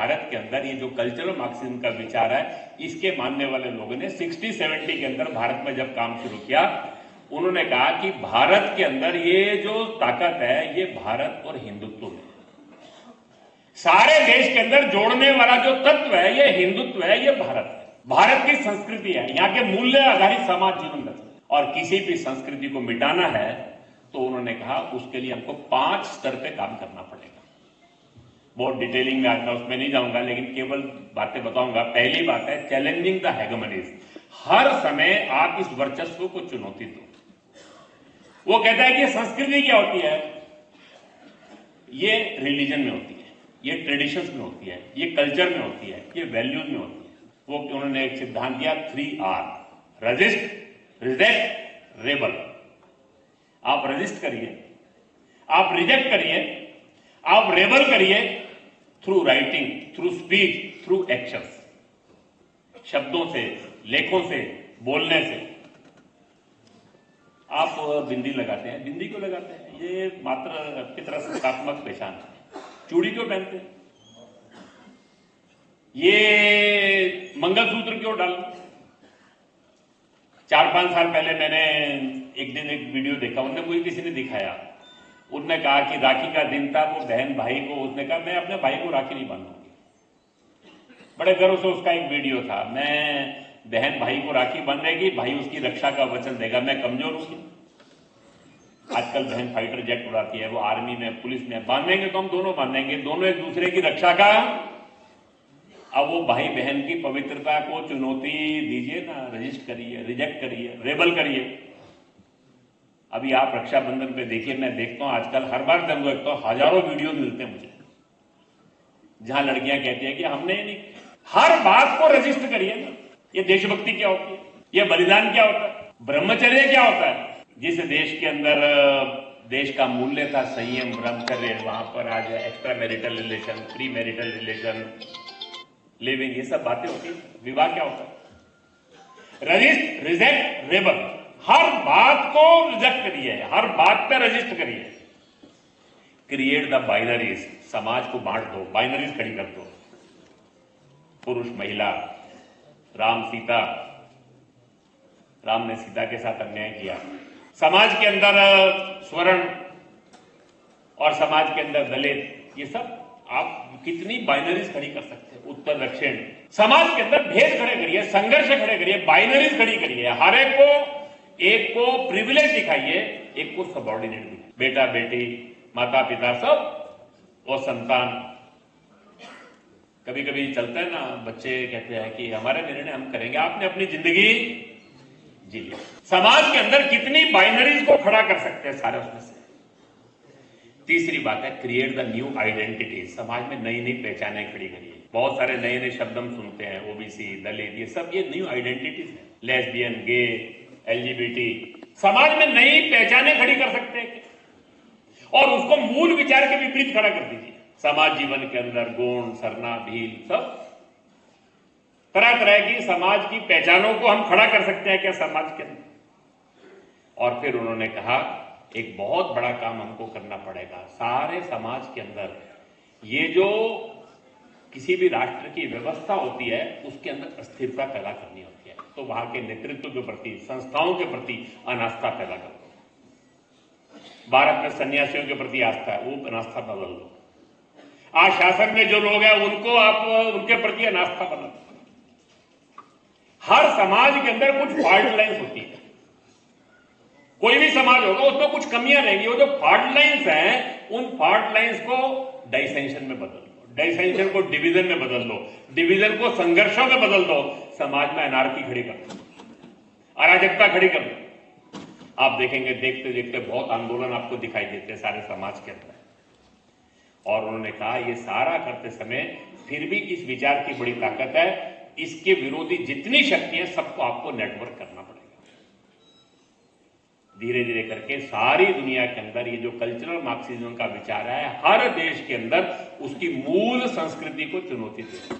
भारत के अंदर ये जो कल्चरल मार्क्सिज्म का विचार है, इसके मानने वाले लोगों ने 60-70 के अंदर भारत में जब काम शुरू किया, उन्होंने कहा कि भारत के अंदर ये जो ताकत है, ये भारत और हिंदुत्व में, सारे देश के अंदर जोड़ने वाला जो तत्व है, ये हिंदुत्व है, ये भारत है, भारत की संस्कृति है, यहाँ के मूल्य आधारित समाज जीवन रचना। और किसी भी संस्कृति को मिटाना है तो उन्होंने कहा उसके लिए हमको 5 स्तर पे काम करना पड़ेगा। बहुत डिटेलिंग में आता, उसमें नहीं जाऊंगा, लेकिन केवल बातें बताऊंगा। पहली बात है चैलेंजिंग द हेगेमनीज। हर समय आप इस वर्चस्व को चुनौती दो। वो कहता है कि संस्कृति क्या होती है, ये रिलीजन में होती है, ये ट्रेडिशंस में होती है, ये कल्चर में होती है, ये वैल्यूज में होती है। वो उन्होंने एक सिद्धांत दिया 3R, रेजिस्ट, रिजेक्ट, रेबल। आप रेजिस्ट करिए, आप रिजेक्ट करिए, आप रेबल करिए through writing, through speech, through actions, शब्दों से, लेखों से, बोलने से। आप बिंदी लगाते हैं, बिंदी क्यों लगाते हैं? ये मात्र की तरह सकारात्मक पहचान है। चूड़ी क्यों पहनते हैं? ये मंगलसूत्र क्यों डालते? 4-5 साल पहले मैंने एक दिन एक वीडियो देखा, उनने कोई किसी ने दिखाया, उनने कहा कि राखी का दिन था, वो बहन भाई को, उसने कहा मैं अपने भाई को राखी नहीं बांधूंगी। बड़े गर्व से उसका एक वीडियो था, मैं बहन भाई को राखी बांधेगी, भाई उसकी रक्षा का वचन देगा, मैं कमजोर हूं। आजकल बहन फाइटर जेट उड़ाती है, वो आर्मी में, पुलिस में, बांधेंगे तो हम दोनों बांधेंगे, दोनों एक दूसरे की रक्षा का। अब वो भाई बहन की पवित्रता को चुनौती दीजिए ना, रजिस्ट करिए, रिजेक्ट करिए, रेबल करिए। अभी आप रक्षाबंधन पे देखिए, मैं देखता हूं आजकल, हर बार जब देखता हूं हजारों वीडियो मिलते हैं मुझे, जहां लड़कियां कहती हैं कि हमने नहीं। हर बात को रजिस्ट करिए ना। ये देशभक्ति क्या होती है, ये बलिदान क्या होता है, ब्रह्मचर्य क्या होता है। जिस देश के अंदर देश का मूल्य था संयम, ब्रह्मचर्य, वहां पर आज extra marital relation, pre marital relation, living, ये सब बातें होती है। विवाह क्या होता है? Resist, reject, rebel. हर बात को रिजेक्ट करिए, हर बात पे रजिस्ट करिए। क्रिएट द बाइनरीज, समाज को बांट दो, बाइनरीज खड़ी कर दो, पुरुष महिला, राम सीता, राम ने सीता के साथ अन्याय किया। समाज के अंदर स्वर्ण और समाज के अंदर दलित, ये सब आप कितनी बाइनरीज खड़ी कर सकते हैं, उत्तर दक्षिण। समाज के अंदर भेद खड़े करिए, संघर्ष खड़े करिए, बाइनरीज खड़ी करिए। हर एक को प्रिविलेज दिखाइए, एक को सबऑर्डिनेट दिखाइए। बेटा बेटी, माता पिता सब और संतान। कभी कभी चलता है ना, बच्चे कहते हैं कि हमारे निर्णय हम करेंगे, आपने अपनी जिंदगी जी लिया। समाज के अंदर कितनी बाइनरीज को खड़ा कर सकते हैं सारे उसमें से। तीसरी बात है क्रिएट द न्यू आइडेंटिटी। समाज में नई नई पहचानें खड़ी करिए। बहुत सारे नए नए शब्द हम सुनते हैं, ओबीसी, दलित, ये सब ये न्यू आइडेंटिटीज है। लेस्बियन, गे, एलजीबीटी, समाज में नई पहचानें खड़ी कर सकते हैं और उसको मूल विचार के विपरीत खड़ा कर दीजिए। समाज जीवन के अंदर गुण, सरना, भील, सब तरह तरह की समाज की पहचानों को हम खड़ा कर सकते हैं क्या समाज के अंदर। और फिर उन्होंने कहा एक बहुत बड़ा काम हमको करना पड़ेगा, सारे समाज के अंदर ये जो किसी भी राष्ट्र की व्यवस्था होती है उसके अंदर अस्थिरता पैदा करनी होती है, तो वहां के नेतृत्व के प्रति, संस्थाओं के प्रति अनास्था पैदा कर दो। भारत में सन्यासियों के प्रति आस्था है, वो अनास्था बदल दो। आज शासन में जो लोग हैं उनको आप उनके प्रति अनास्था बदल दो। हर समाज के अंदर कुछ फॉल्ट लाइन्स होती है, कोई भी समाज होगा उसमें कुछ कमियां रहेंगी। वो जो फॉल्ट लाइन्स हैं उन फॉल्ट लाइन्स को डाइसेंशन में बदल दो, डाइसेंशन को डिवीजन में बदल दो, डिवीजन को संघर्षों में बदल दो, समाज में अनार्की खड़ी कर दो, अराजकता खड़ी कर दो। आप देखेंगे देखते देखते बहुत आंदोलन आपको दिखाई देते हैं सारे समाज के अंदर। और उन्होंने कहा ये सारा करते समय फिर भी इस विचार की बड़ी ताकत है, इसके विरोधी जितनी शक्ति है सबको आपको नेटवर्क करना पड़ेगा। धीरे धीरे करके सारी दुनिया के अंदर ये जो कल्चरल मार्क्सिज्म का विचार है, हर देश के अंदर उसकी मूल संस्कृति को चुनौती देगा।